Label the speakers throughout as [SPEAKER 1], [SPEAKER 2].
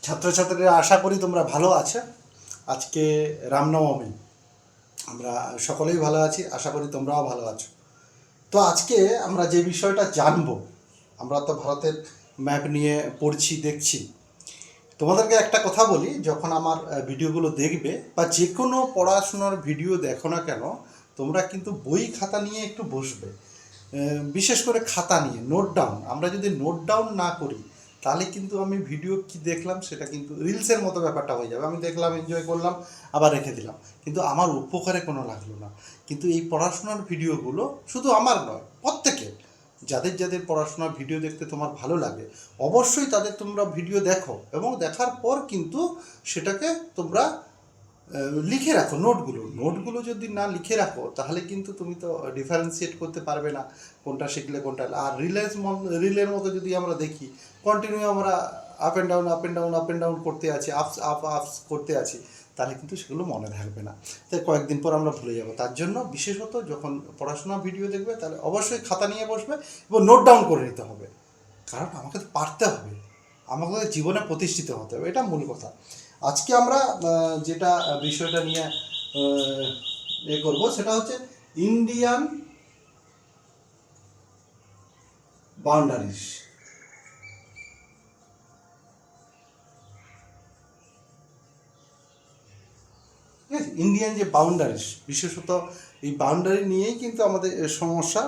[SPEAKER 1] ছাত্রছাত্রীরা আশা করি তোমরা ভালো আছো। আজকে রামনবমী, আমরা সকলেই ভালো আছি, আশা করি তোমরাও ভালো আছো। তো আজকে আমরা যে বিষয়টা জানবো, আমরা তো ভারতের ম্যাপ নিয়ে পড়ছি, দেখছি। তোমাদেরকে একটা কথা বলি, যখন আমার ভিডিওগুলো দেখবে বা যে কোনো পড়াশোনার ভিডিও দেখো না কেন, তোমরা কিন্তু বই খাতা নিয়ে একটু বসবে। বিশেষ করে খাতা নিয়ে নোট ডাউন। আমরা যদি নোট ডাউন না করি তাহলে কিন্তু আমি ভিডিও কি দেখলাম সেটা কিন্তু রিলসের মতো ব্যাপারটা হয়ে যাবে। আমি দেখলাম, এনজয় করলাম, আবার রেখে দিলাম, কিন্তু আমার উপকারে কোনো লাগলো না। কিন্তু এই পড়াশোনার ভিডিওগুলো শুধু আমার নয়, প্রত্যেকের, যাদের যাদের পড়াশোনার ভিডিও দেখতে তোমার ভালো লাগে, অবশ্যই তাদের তোমরা ভিডিও দেখো এবং দেখার পর কিন্তু সেটাকে তোমরা লিখে রাখো। নোটগুলো যদি না লিখে রাখো তাহলে কিন্তু তুমি তো ডিফারেন্সিয়েট করতে পারবে না কোনটা শিখলে কোনটা। আর রিলের মতো যদি আমরা দেখি, কন্টিনিউ আমরা up and down up and down up and down করতে আছি, আপস করতে আছি, তাহলে কিন্তু সেগুলো মনে থাকবে না। তাই কয়েকদিন পর আমরা ভুলে যাব। তার জন্য বিশেষত যখন পড়াশোনা ভিডিও দেখবে তাহলে অবশ্যই খাতা নিয়ে বসবে এবং নোট ডাউন করে নিতে হবে। কারণ আমাকে তো পারতে হবে, আমাকে জীবনে প্রতিষ্ঠিত হতে হবে, এটা মূল কথা। আজকে আমরা যেটা বিষয়টা নিয়ে করব সেটা হচ্ছে ইন্ডিয়ান বাউন্ডারিজ। ঠিক আছে, ইন্ডিয়ান যে বাউন্ডারিজ, বিশেষত এই বাউন্ডারি নিয়েই কিন্তু আমাদের সমস্যা।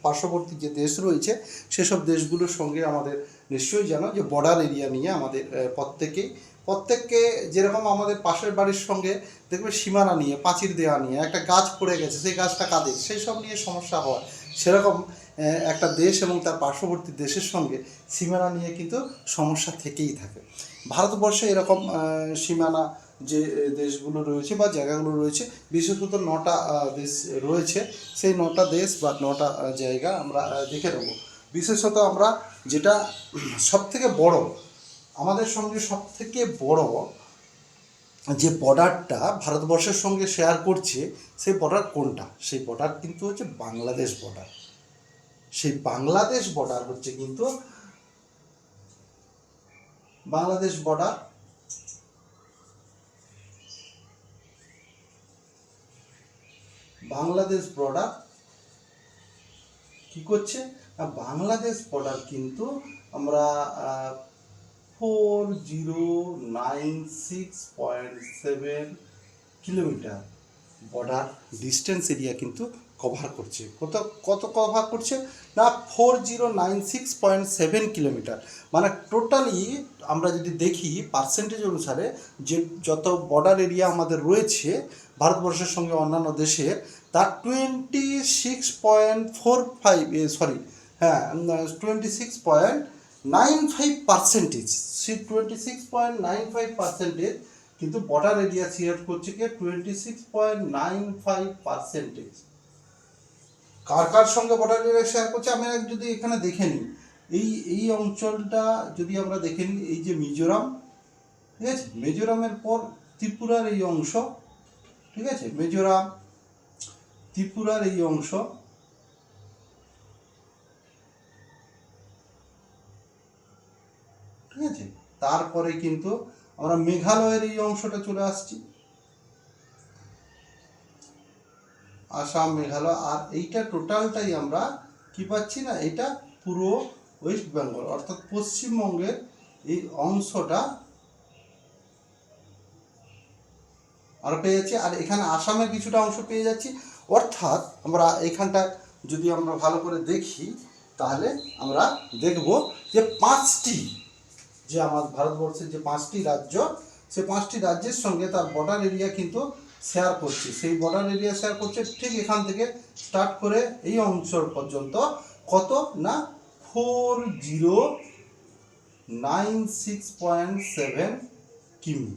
[SPEAKER 1] পার্শ্ববর্তী যে দেশ রয়েছে সেসব দেশগুলোর সঙ্গে আমাদের নিশ্চয়ই জানো যে বর্ডার এরিয়া নিয়ে আমাদের প্রত্যেককে যেরকম আমাদের পাশের বাড়ির সঙ্গে দেখবে সীমানা নিয়ে, পাঁচির দেওয়া নিয়ে, একটা গাছ পড়ে গেছে, সেই গাছটা কাদের, সেই সব নিয়ে সমস্যা হয়। সেরকম একটা দেশ এবং তার পার্শ্ববর্তী দেশের সঙ্গে সীমানা নিয়ে কিন্তু সমস্যা থেকেই থাকে। ভারতবর্ষে এরকম সীমানা যে দেশগুলো রয়েছে বা জায়গাগুলো রয়েছে, বিশেষত 9টা দেশ রয়েছে। সেই 9টা দেশ বা 9টা জায়গা আমরা দেখে নেব। বিশেষত আমরা যেটা সবথেকে বড়, আমাদের সঙ্গে সবথেকে বড় যে বর্ডারটা ভারতবর্ষের সঙ্গে শেয়ার করছে, সেই বর্ডার কোনটা? সেই বর্ডার কিন্তু হচ্ছে বাংলাদেশ বর্ডার। সেই বাংলাদেশ বর্ডার হচ্ছে কিন্তু বাংলাদেশ বর্ডার কি করছে না, বাংলাদেশ বর্ডার কিন্তু আমরা 4096.7 কিলোমিটার বর্ডার ডিস্টেন্স এরিয়া কিন্তু কভার করছে। কত কভার করছে না, 4096.7 কিলোমিটার। মানে টোটালি আমরা যদি দেখি পার্সেন্টেজ অনুসারে, যে যত বর্ডার এরিয়া আমাদের রয়েছে ভারতবর্ষের সঙ্গে অন্যান্য দেশের, তার 26.95%, সেই 26.95% কিন্তু বর্ডার এরিয়া শেয়ার করছে কি 26.95%। কার কার সঙ্গে বর্ডার এরিয়া শেয়ার করছে আমি যদি এখানে দেখে নিই, এই অঞ্চলটা যদি আমরা দেখে নিই, এই যে মিজোরাম, ঠিক আছে, মিজোরামের পর ত্রিপুরার এই অংশ, ঠিক আছে, মিজোরাম, ত্রিপুরার এই অংশ, ঠিক আছে, তারপরে কিন্তু আমরা মেঘালয়ের এই অংশটা চলে আসছি, আসাম, মেঘালয়। আর এইটা টোটালটাই আমরা কি পাচ্ছি না, এটা পুরো ওয়েস্ট বেঙ্গল অর্থাৎ পশ্চিমবঙ্গের এই অংশটা আমরা পেয়ে যাচ্ছি। আর এখানে আসামের কিছুটা অংশ পেয়ে যাচ্ছি। অর্থাৎ আমরা এখানটা যদি আমরা ভালো করে দেখি তাহলে আমরা দেখব যে যে আমার ভারতবর্ষের যে 5টি রাজ্য, সেই 5টি রাজ্যের সঙ্গে তার বর্ডার এরিয়া কিন্তু শেয়ার করছে। সেই বর্ডার এরিয়া শেয়ার করছে ঠিক এখান থেকে স্টার্ট করে এই অংশ পর্যন্ত। কত না, 4096.7 কিমি।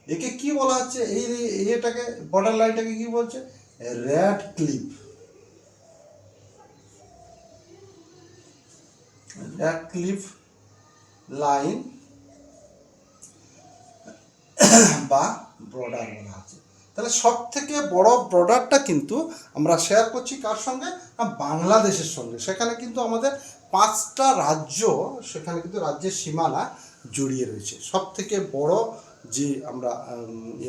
[SPEAKER 1] একে কি বলা হচ্ছে, এটাকে বর্ডার লাইনটাকে কি বলছে, র্যাডক্লিফ লাইন বা বর্ডার বলা হচ্ছে। তাহলে সব থেকে বড় বর্ডারটা কিন্তু আমরা শেয়ার করছি কার সঙ্গে না, বাংলাদেশের সঙ্গে। সেখানে কিন্তু আমাদের 5টা রাজ্য, সেখানে কিন্তু রাজ্যের সীমানা জড়িয়ে রয়েছে। সব থেকে বড় যে আমরা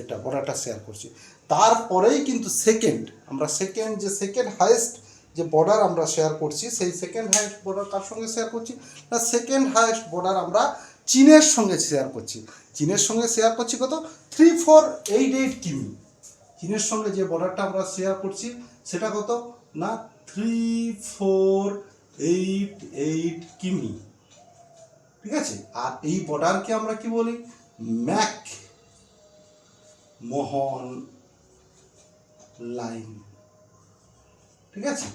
[SPEAKER 1] এটা বর্ডারটা শেয়ার করছি, তারপরেই কিন্তু সেকেন্ড হাইয়েস্ট যে বর্ডার আমরা শেয়ার করছি, সেই সেকেন্ড হাইয়েস্ট বর্ডার কার সঙ্গে শেয়ার করছি না, সেকেন্ড হাইয়েস্ট বর্ডার আমরা চীনের সঙ্গে শেয়ার করছি। চীনের সঙ্গে শেয়ার করছি কত, 3488 কিমি। চীনের সঙ্গে যে বর্ডারটা আমরা শেয়ার করছি সেটা কত না 3488 কিমি, ঠিক আছে। আর এই বর্ডারকে আমরা কি বলি, ম্যাক মোহন লাইন, ঠিক আছে।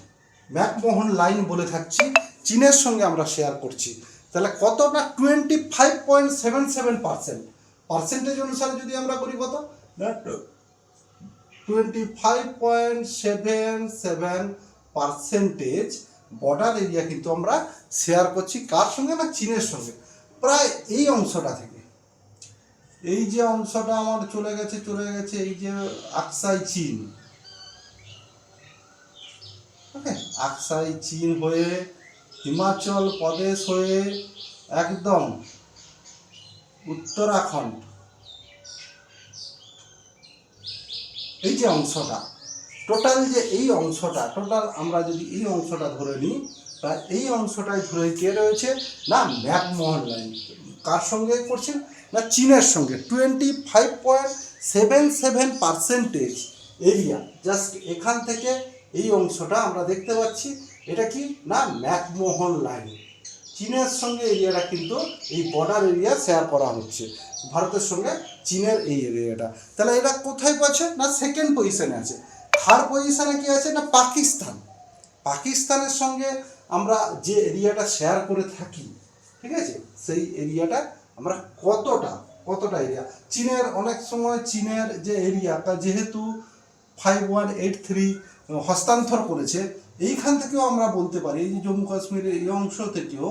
[SPEAKER 1] ম্যাকমোহন লাইন বলে থাকছি, চীনের সঙ্গে আমরা শেয়ার করছি। তাহলে কত না 25.77%, পার্সেন্টেজ অনুসারে যদি আমরা করি কত না 25.77% বর্ডার এরিয়া কিন্তু আমরা শেয়ার করছি কার সঙ্গে না চীনের সঙ্গে। প্রায় এই অংশটা থেকে এই যে অংশটা আমার চলে গেছে এই যে আকসাই চীন, ওকে, আকসাই চীন হয়ে হিমাচল প্রদেশ হয়ে একদম উত্তরাখণ্ড, এই যে অংশটা টোটাল, যে এই অংশটা টোটাল আমরা যদি এই অংশটা ধরে নিই, তা এই অংশটাই ধরে কে রয়েছে না ম্যাকমোহন লাইন। কার সঙ্গে করছেন না চীনের সঙ্গে। 25.77% এরিয়া জাস্ট এখান থেকে এই অংশটা আমরা দেখতে পাচ্ছি, এটা কি না ম্যাকমোহন লাইন। চীনের সঙ্গে এরিয়াটা কিন্তু এই বর্ডার এরিয়া শেয়ার করা হচ্ছে ভারতের সঙ্গে চীনের এই এরিয়াটা। তাহলে এটা কোথায় পাচ্ছে না সেকেন্ড পজিশনে আছে। থার্ড পজিশনে কি আছে না পাকিস্তান। পাকিস্তানের সঙ্গে আমরা যে এরিয়াটা শেয়ার করে থাকি, ঠিক আছে, সেই এরিয়াটা আমরা কতটা এরিয়া চীনের, অনেক সময় চীনের যে এরিয়াটা যেহেতু 5183 হস্তান্তর করেছে, এইখান থেকেও আমরা বলতে পারি এই যে জম্মু কাশ্মীরের এই অংশ থেকেও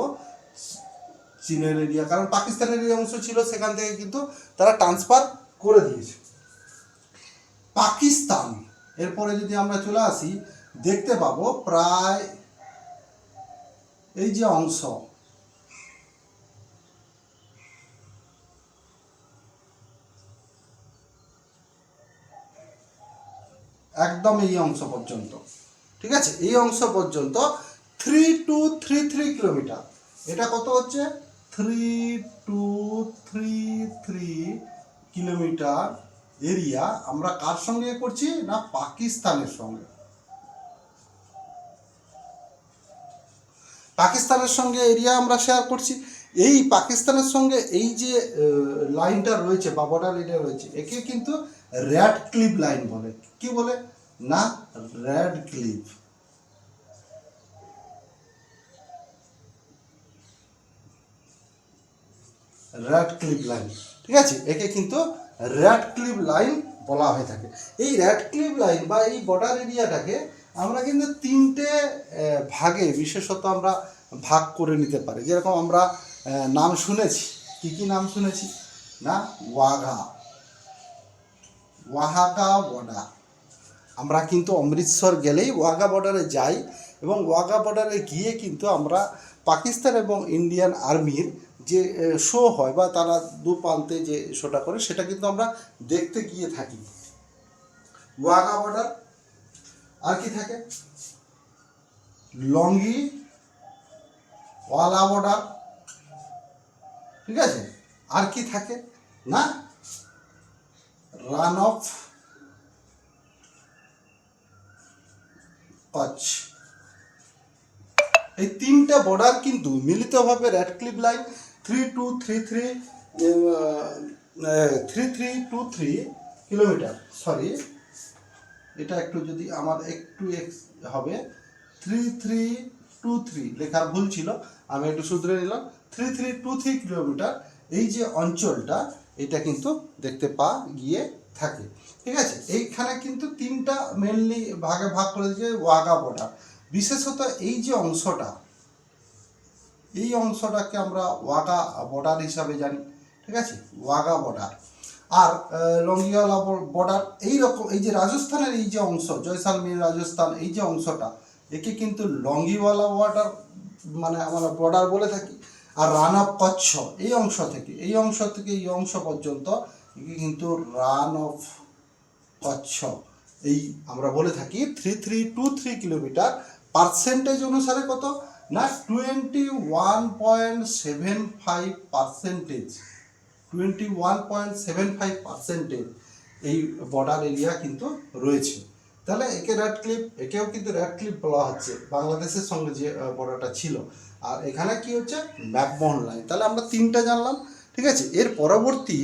[SPEAKER 1] চীনের এরিয়া, কারণ পাকিস্তানের এই অংশ ছিল সেখান থেকে কিন্তু তারা ট্রান্সফার করে দিয়েছে পাকিস্তান। এরপরে যদি আমরা চলে আসি দেখতে পাবো প্রায় এই যে অংশ, একদম এই অংশ পর্যন্ত, ঠিক আছে, এই অংশ পর্যন্ত 3233 কিলোমিটার। এটা কত হচ্ছে 3233 কিলোমিটার এরিয়া আমরা কার সঙ্গে করছি না পাকিস্তানের সঙ্গে। পাকিস্তানের সঙ্গে এরিয়া আমরা শেয়ার করছি। এই পাকিস্তানের সঙ্গে এই যে লাইনটা রয়েছে বা বর্ডার এরিয়া রয়েছে, একে কিন্তু রেড ক্লিফ লাইন বলে। কি বলে না red cliff, red cliff line, ঠিক আছে, একে কিন্তু রেড ক্লিফ লাইন বলা হয়ে থাকে। এই রেড ক্লিফ লাইন বা এই বর্ডার এরিয়াটাকে আমরা কিন্তু তিনটে ভাগে বিশেষত আমরা ভাগ করে নিতে পারি। যেরকম আমরা নাম শুনেছি, কি নাম শুনেছি না ওয়াহাকা বর্ডার। আমরা কিন্তু অমৃতসর গেলেই ওয়াঘা বর্ডারে যাই, এবং ওয়াঘা বর্ডারে গিয়ে কিন্তু আমরা পাকিস্তান এবং ইন্ডিয়ান আর্মির যে শো হয় বা তারা দু প্রান্তে যে শোটা করে সেটা কিন্তু আমরা দেখতে গিয়ে থাকি। ওয়াঘা বর্ডার, আর কি থাকে লঙ্গি ওয়ালা বর্ডার, ঠিক আছে, আর কি থাকে না রান অফ কচ্ছ। এই তিনটা বর্ডার কিন্তু মিলিতভাবে Radcliffe line 3323 kilometre, sorry এটা একটু যদি আমার একটু হবে 3323 লেখার ভুল ছিল, আমি একটু শুধরে নিলাম। 3323 কিলোমিটার এই যে অঞ্চলটা এটা কিন্তু দেখতে গিয়ে থাকে, ঠিক আছে। এইখানে কিন্তু তিনটা মেনলি ভাগে ভাগ করে দিয়েছে ওয়াঘা বর্ডার। বিশেষত এই যে অংশটা, এই অংশটাকে আমরা ওয়াঘা বর্ডার হিসাবে জানি, ঠিক আছে, ওয়াঘা বর্ডার। আর লঙ্গিওয়ালা বর্ডার এই রকম, এই যে রাজস্থানের এই যে অংশ জয়সালমীর রাজস্থান, এই যে অংশটা একে কিন্তু লঙ্গিওয়ালা বর্ডার মানে আমরা বর্ডার বলে থাকি। আর রান অফ কচ্ছ এই অংশ থেকে এই অংশ পর্যন্ত কিন্তু রান অফ কচ্ছ এই আমরা বলে থাকি 3323 কিলোমিটার। পার্সেন্টেজ অনুসারে কত না 21.75%, 21.75% এই বর্ডার এরিয়া কিন্তু রয়েছে। তাহলে একেও কিন্তু রেড ক্লিফ বলা হচ্ছে বাংলাদেশের সঙ্গে যে বর্ডারটা ছিল। আর এখানে কি হচ্ছে ম্যাকমোহন লাইন। তাহলে আমরা তিনটা জানলাম, ঠিক আছে। এর পরবর্তী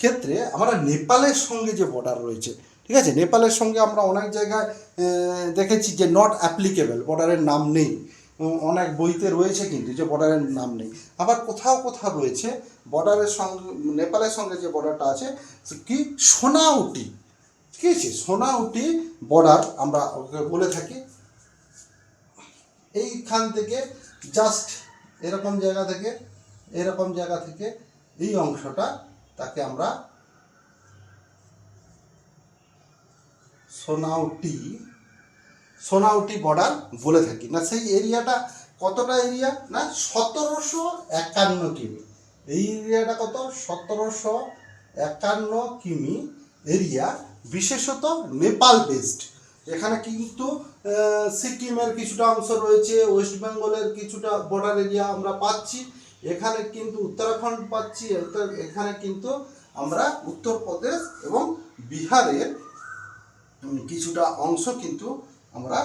[SPEAKER 1] ক্ষেত্রে আমরা নেপালের সঙ্গে যে বর্ডার রয়েছে, ঠিক আছে, নেপালের সঙ্গে আমরা অনেক জায়গায় দেখেছি যে নট অ্যাপ্লিকেবল, বর্ডারের নাম নেই। অনেক বইতে রয়েছে কিন্তু যে বর্ডারের নাম নেই। আবার কোথাও কোথাও রয়েছে বর্ডারের সঙ্গে, নেপালের সঙ্গে যে বর্ডারটা আছে কি সোনাউটি, ঠিক আছে, সোনাউটি বর্ডার আমরা বলে থাকি। এইখান থেকে জাস্ট এরকম জায়গা থেকে এই অংশটা তাকে আমরা সোনাউটি বর্ডার বলে থাকি। না সেই এরিয়াটা কতটা এরিয়া না 1751 কিমি। এই এরিয়াটা কত 1751 কিমি এরিয়া, বিশেষত নেপাল বেসড। এখানে কিন্তু সিকিমের কিছুটা অংশ রয়েছে, ওয়েস্ট বেঙ্গলের কিছুটা বর্ডার এরিয়া আমরা পাচ্ছি, এখানে কিন্তু উত্তরাখণ্ড পাচ্ছি, এখানে কিন্তু আমরা উত্তরপ্রদেশ এবং বিহারের কিছুটা অংশ কিন্তু আমরা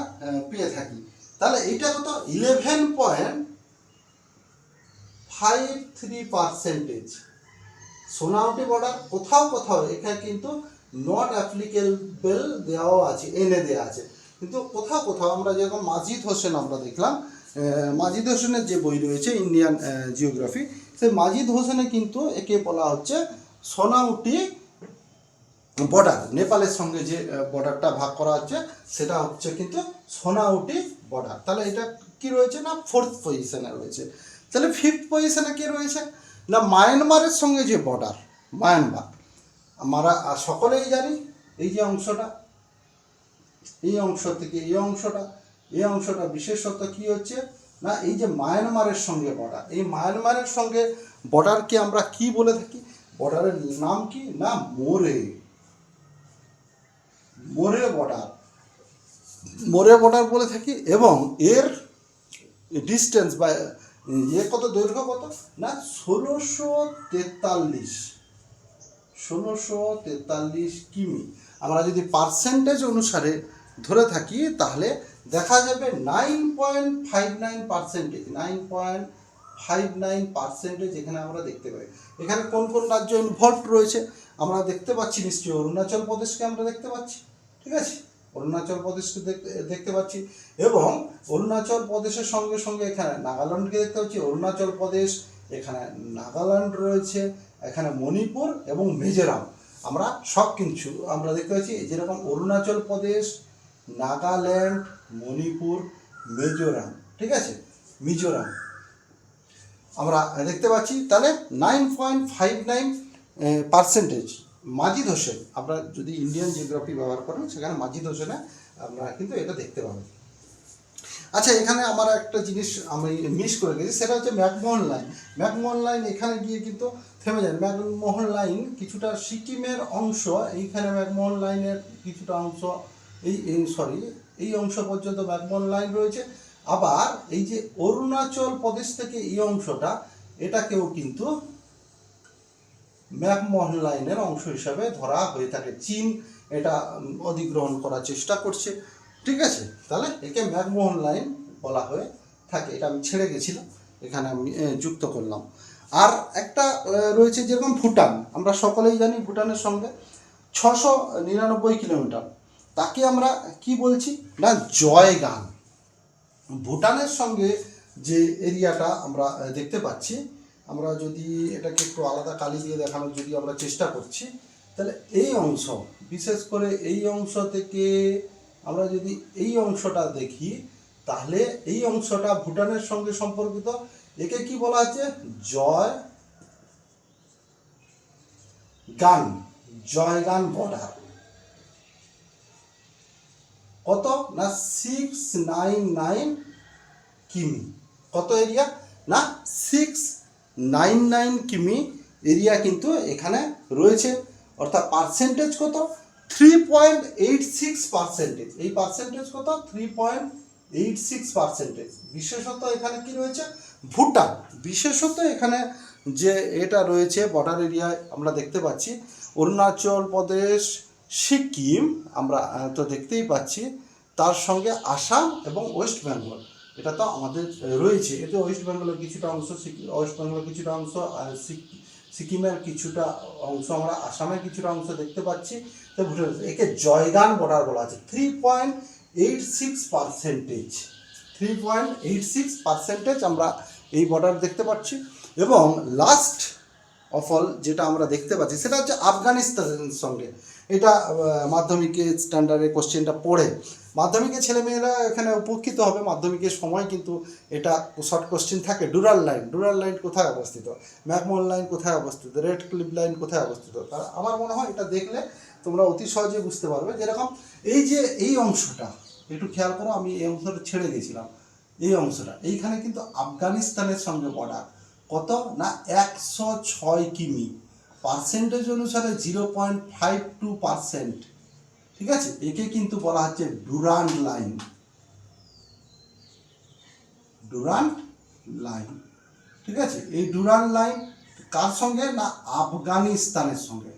[SPEAKER 1] পেয়ে থাকি। তাহলে এইটা কত 11.53%। সোনাউটি বর্ডার কোথাও এখানে কিন্তু নট অ্যাপ্লিকেবল দেওয়া আছে, এনে দেওয়া আছে। কিন্তু কোথাও আমরা যেরকম মাজিদ হোসেন আমরা দেখলাম, মাজিদ হোসেনের যে বই রয়েছে ইন্ডিয়ান জিওগ্রাফি, সেই মাজিদ হোসেনে কিন্তু একে বলা হচ্ছে সোনাউটি বর্ডার। নেপালের সঙ্গে যে বর্ডারটা ভাগ করা হচ্ছে সেটা হচ্ছে কিন্তু সোনাউটি বর্ডার। তাহলে এটা কি রয়েছে না 4th পজিশনে রয়েছে। তাহলে 5th পজিশনে কি রয়েছে না মায়ানমারের সঙ্গে যে বর্ডার, মায়ানমার আমরা সকলেই জানি। এই যে অংশটা, এই অংশ থেকে এই অংশটা বিশেষত কি হচ্ছে না এই যে মায়ানমারের সঙ্গে বর্ডার, এই মায়ানমারের সঙ্গে বর্ডারকে আমরা কি বলে থাকি, বর্ডারের নাম কি না মোরে বর্ডার বলে থাকি। এবং এর ডিস্টেন্স বা কত দৈর্ঘ্য কত না 1643 কিমি। আমরা যদি পার্সেন্টেজ অনুসারে ধরে থাকি তাহলে দেখা যাবে 9.59%, এখানে আমরা দেখতে পাই। এখানে কোন কোন রাজ্য ইনভলভ রয়েছে আমরা দেখতে পাচ্ছি, নিশ্চয়ই অরুণাচল প্রদেশকে আমরা দেখতে পাচ্ছি, ঠিক আছে, অরুণাচল প্রদেশকে দেখতে পাচ্ছি। এবং অরুণাচল প্রদেশের সঙ্গে সঙ্গে এখানে নাগাল্যান্ডকে দেখতে পাচ্ছি। অরুণাচল প্রদেশ, এখানে নাগাল্যান্ড রয়েছে, এখানে মণিপুর এবং মিজোরাম, আমরা সব কিছু আমরা দেখতে পাচ্ছি। যেরকম অরুণাচল প্রদেশ, নাগাল্যান্ড, মণিপুর, মিজোরাম, ঠিক আছে, মিজোরাম আমরা দেখতে পাচ্ছি। তাহলে 9.59% মাজিদ হোসেন, আপনারা যদি ইন্ডিয়ান জিওগ্রাফি ব্যবহার করেন সেখানে মাজিদ হোসেনে আপনারা কিন্তু এটা দেখতে পাবেন। আচ্ছা, এখানে আমার একটা জিনিস আমি মিস করে গেছি, সেটা হচ্ছে ম্যাকমোহন লাইন। এখানে গিয়ে কিন্তু থেমে যায়। ম্যাকমোহন লাইন কিছুটা সিকিমের অংশ, এইখানে ম্যাকমোহন লাইনের কিছুটা অংশ, এই অংশ পর্যন্ত ম্যাকমোহন লাইন রয়েছে। আবার এই যে অরুণাচল প্রদেশ থেকে এই অংশটা, এটাকেও কিন্তু ম্যাকমোহন লাইনের অংশ হিসাবে ধরা হয়ে থাকে। চীন এটা অধিগ্রহণ করার চেষ্টা করছে, ঠিক আছে। তাহলে একে ম্যাকমোহন লাইন বলা হয়ে থাকে। এটা আমি ছেড়ে গেছিলাম, এখানে আমি যুক্ত করলাম। আর একটা রয়েছে যেরকম ভুটান, আমরা সকলেই জানি ভুটানের সঙ্গে 699 কিলোমিটার, তাকে আমরা কি বলছি না জয়গান। ভুটানের সঙ্গে যে এরিয়াটা আমরা দেখতে পাচ্ছি, আমরা যদি এটাকে একটু আলাদা কালি দিয়ে দেখানোর যদি আমরা চেষ্টা করছি, তাহলে এই অংশ, বিশেষ করে এই অংশ থেকে আমরা যদি এই অংশটা দেখি, তাহলে এই অংশটা ভুটানের সঙ্গে সম্পর্কিত। একে কি বলা হচ্ছে জয়গান বর্ডার। কত না 699 কিমি। কত এরিয়া না 6 কিমি এরিয়া কিন্তু এখানে রয়েছে, অর্থাৎ পার্সেন্টেজ কত 3.86%। এই পার্সেন্টেজ কত 3.86%। বিশেষত এখানে কি রয়েছে ভুটান, বিশেষত এখানে যে এটা রয়েছে বর্ডার এরিয়ায় আমরা দেখতে পাচ্ছি অরুণাচল প্রদেশ, সিকিম আমরা তো দেখতেই পাচ্ছি, তার সঙ্গে আসাম এবং ওয়েস্ট বেঙ্গল এটা তো আমাদের রয়েছে। এতে ওয়েস্ট বেঙ্গলের কিছুটা অংশ, ওয়েস্ট বেঙ্গলের কিছুটা অংশ, সিকিমের কিছুটা অংশ, আমরা আসামের কিছুটা অংশ দেখতে পাচ্ছি। তো ভুটান, একে জয়গান বর্ডার বলা আছে। 3.86%, 3.86% আমরা এই বর্ডার দেখতে পাচ্ছি। এবং লাস্ট অফ অল যেটা আমরা দেখতে পাচ্ছি সেটা হচ্ছে আফগানিস্তানের সঙ্গে। এটা মাধ্যমিকের স্ট্যান্ডার্ডে কোশ্চেনটা পড়ে মাধ্যমিকের ছেলেমেয়েরা এখানে উপকৃত হবে। মাধ্যমিকের সময় কিন্তু এটা শর্ট কোশ্চেন থাকে। ডুরাল লাইন কোথায় অবস্থিত, ম্যাকমোহন লাইন কোথায় অবস্থিত, রেড ক্লিফ লাইন কোথায় অবস্থিত, তার আমার মনে হয় এটা দেখলে তোমরা অতি সহজে বুঝতে পারবে। যেরকম এই যে এই অংশটা একটু খেয়াল করো, আমি এই অংশটা ছেড়ে গেছিলাম, এই অংশটা এইখানে কিন্তু আফগানিস্তানের সঙ্গে বর্ডার কত না 106 কিমি, পার্সেন্টেজ অনুসারে 0.52%। ঠিক আছে, একে কিন্তু বলা হচ্ছে ডুরান্ড লাইন, ডুরান্ড লাইন। ঠিক আছে, এই ডুরান্ড লাইন কার সঙ্গে না আফগানিস্তানের সঙ্গে।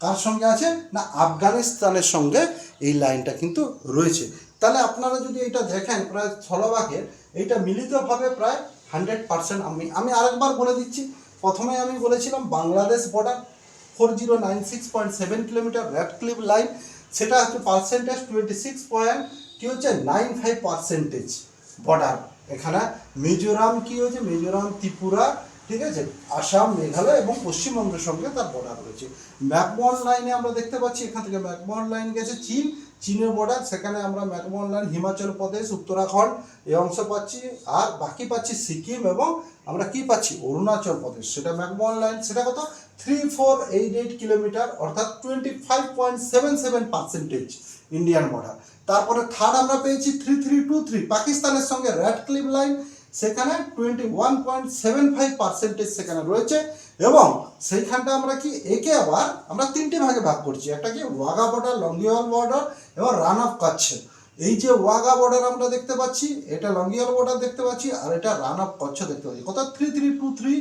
[SPEAKER 1] কার সঙ্গে আছে না আফগানিস্তানের সঙ্গে এই লাইনটা কিন্তু রয়েছে। তাহলে আপনারা যদি এটা দেখেন প্রায় স্থলভাগের এইটা মিলিতভাবে প্রায় 100%। আমি আরেকবার বলে দিচ্ছি। প্রথমে আমি বলেছিলাম Bangladesh border 4096.7 kilometre red cliff line, সেটা হচ্ছে পার্সেন্টেজ 26.95% বর্ডার। এখানে মিজোরাম কি হয়েছে, মিজোরাম, ত্রিপুরা, ঠিক আছে, আসাম, মেঘালয় এবং পশ্চিমবঙ্গের সঙ্গে তার বর্ডার রয়েছে। ম্যাকমোহন লাইনে আমরা দেখতে পাচ্ছি এখান থেকে ম্যাকমোহন লাইন গেছে চীনের বর্ডার, সেখানে আমরা ম্যাকমোহন লাইন হিমাচল প্রদেশ, উত্তরাখণ্ড এই অংশ পাচ্ছি, আর বাকি পাচ্ছি সিকিম এবং আমরা কি পাচ্ছি অরুণাচল প্রদেশ। সেটা ম্যাকমোহন লাইন, সেটা কত 3488 কিলোমিটার, অর্থাৎ 25.77% ইন্ডিয়ান বর্ডার। তারপরে থার্ড আমরা পেয়েছি 3323 পাকিস্তানের সঙ্গে রেড ক্লিফ লাইন, সেখানে 21.75% সেখানে রয়েছে। এবং সেইখানটা আমরা কি একে আবার আমরা তিনটে ভাগে ভাগ করছি, একটা কি ওয়াঘা বর্ডার, লঙ্গিওয়াল বর্ডার এবং রান অফ কচ্ছ। এই যে ওয়াঘা বর্ডার আমরা দেখতে পাচ্ছি, এটা লঙ্গিওয়াল বর্ডার দেখতে পাচ্ছি, আর এটা রান অফ কচ্ছ দেখতে পাচ্ছি। কত 3323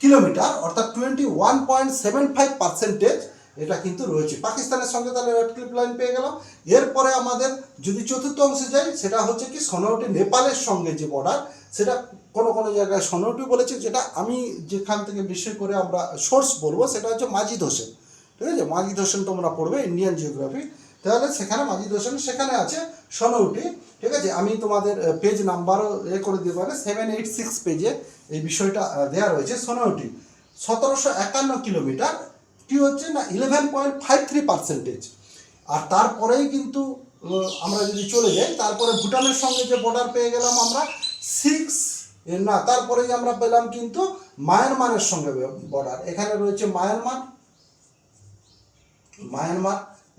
[SPEAKER 1] কিলোমিটার, অর্থাৎ 21.75% এটা কিন্তু রয়েছে পাকিস্তানের সঙ্গে। তাহলে রেড ক্লিফ লাইন পেয়ে গেলাম। এরপরে আমাদের যদি চতুর্থ অংশে যাই, সেটা হচ্ছে কি সোনাউটি নেপালের সঙ্গে যে বর্ডার, সেটা কোনো কোনো জায়গায় সোনাউটি বলেছে, যেটা আমি যেখান থেকে বিশেষ করে আমরা সোর্স বলবো সেটা হচ্ছে মাজিদ হোসেন। ঠিক আছে, মাজিদ হোসেন তোমরা পড়বে ইন্ডিয়ান জিওগ্রাফি, তাহলে সেখানে মাজিদ হোসেন সেখানে আছে সোনাউটি। ঠিক আছে, আমি তোমাদের পেজ নাম্বারও করে দিতে পারে 786 পেজে এই বিষয়টা দেওয়া রয়েছে। সোনাউটি 1751 কিলোমিটার, কি হচ্ছে না 11.53%। আর তারপরেই কিন্তু আমরা যদি চলে যাই, তারপরে ভুটানের সঙ্গে যে বর্ডার পেয়ে গেলাম আমরা 6 না, তারপরেই আমরা পেলাম কিন্তু মায়ানমারের সঙ্গে বর্ডার। এখানে রয়েছে মায়ানমার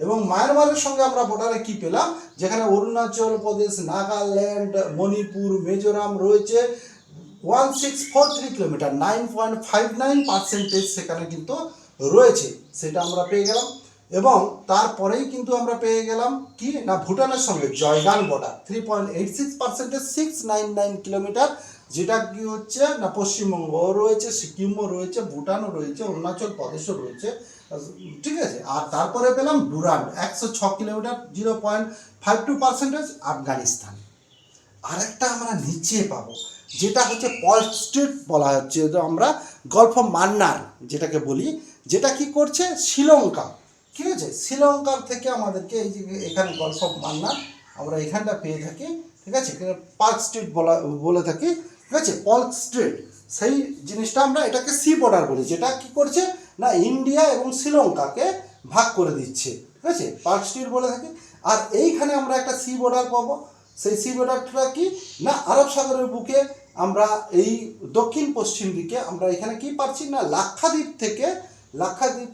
[SPEAKER 1] এবং মায়ানমারের সঙ্গে আমরা বর্ডারে কি পেলাম, যেখানে অরুণাচল প্রদেশ, নাগাল্যান্ড, মণিপুর, মিজোরাম রয়েছে 1643 কিলোমিটার, 9.59% সেখানে কিন্তু রয়েছে, সেটা আমরা পেয়ে গেলাম। এবং তারপরেই কিন্তু আমরা পেয়ে গেলাম কি না ভুটানের সঙ্গে জয়গান বর্ডার 3.86%, 699 কিলোমিটার, যেটা কি হচ্ছে না পশ্চিমবঙ্গ রয়েছে, সিকিমও রয়েছে, ভুটানও রয়েছে, অরুণাচল প্রদেশও রয়েছে। ঠিক আছে, আর তারপরে পেলাম ডুরান্ড 106 কিলোমিটার, 0.52% আফগানিস্তান। আরেকটা আমরা নিচে পাবো, যেটা হচ্ছে পল স্ট্রিট বলা হচ্ছে, আমরা গলফ অফ মান্নার যেটাকে বলি, যেটা কি করছে শ্রীলঙ্কা। ঠিক আছে, শ্রীলঙ্কার থেকে আমাদেরকে এই যে এখানে গলফ অফ মান্নার আমরা এখানটা পেয়ে থাকি। ঠিক আছে, পার্ক স্ট্রিট বলে থাকি। ঠিক আছে, পল স্ট্রিট সেই জিনিসটা আমরা এটাকে সি বর্ডার বলি, যেটা কি করছে না ইন্ডিয়া এবং শ্রীলঙ্কাকে ভাগ করে দিচ্ছে। ঠিক আছে, পার্ক স্ট্রিট বলে থাকি। আর এইখানে আমরা একটা সি বর্ডার পাবো, সেই সি বর্ডারটা কি না আরব সাগরের বুকে আমরা এই দক্ষিণ পশ্চিম দিকে আমরা এখানে কি পাচ্ছি না লাক্ষাদ্বীপ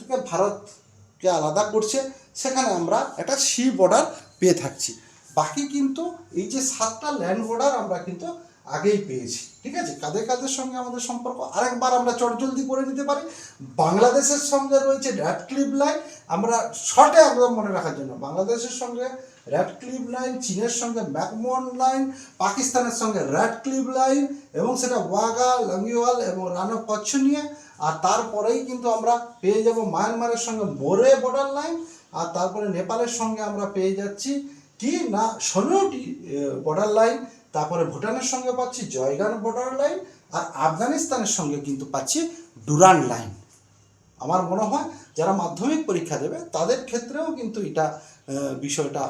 [SPEAKER 1] থেকে ভারতকে আলাদা করছে, সেখানে আমরা একটা সি বর্ডার পেয়ে থাকছি। বাকি কিন্তু এই যে 7টা ল্যান্ড বর্ডার আমরা কিন্তু আগেই পেয়েছি। ঠিক আছে, কাদের কাদের সঙ্গে আমাদের সম্পর্ক আরেকবার আমরা চটজলদি করে নিতে পারি। বাংলাদেশের সঙ্গে রয়েছে র্যাডক্লিফ লাইন, আমরা শর্টে একদম মনে রাখার জন্য, বাংলাদেশের সঙ্গে র্যাডক্লিফ লাইন, চীনের সঙ্গে ম্যাকমোহন লাইন, পাকিস্তানের সঙ্গে র্যাডক্লিফ লাইন, এবং সেটা ওয়াগা, লঙ্গিওয়াল এবং রান অফ কচ্ছ নিয়ে। আর তারপরেই কিন্তু আমরা পেয়ে যাব মায়ানমারের সঙ্গে মোরে বর্ডার লাইন, আর তারপরে নেপালের সঙ্গে আমরা পেয়ে যাচ্ছি কি না 16টি বর্ডার লাইন। তারপরে ভুটানের সঙ্গে পাচ্ছি জয়গান বর্ডার লাইন, আর আফগানিস্তানের সঙ্গে কিন্তু পাচ্ছি ডুরান্ড লাইন। আমার মনে হয় যারা মাধ্যমিক পরীক্ষা দেবে তাদের ক্ষেত্রেও কিন্তু এটা বিষয়টা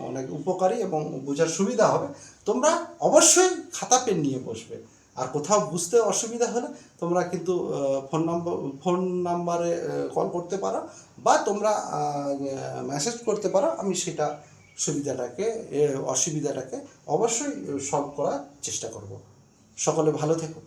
[SPEAKER 1] অনেক উপকারী এবং বোঝার সুবিধা হবে। তোমরা অবশ্যই খাতা পেন নিয়ে বসবে, আর কোথাও বুঝতে অসুবিধা হলে তোমরা কিন্তু ফোন নাম্বারে কল করতে পারো, বা তোমরা মেসেজ করতে পারো। আমি সেটা অসুবিধাটাকে অবশ্যই সলভ করার চেষ্টা করব। সকলে ভালো থেকো।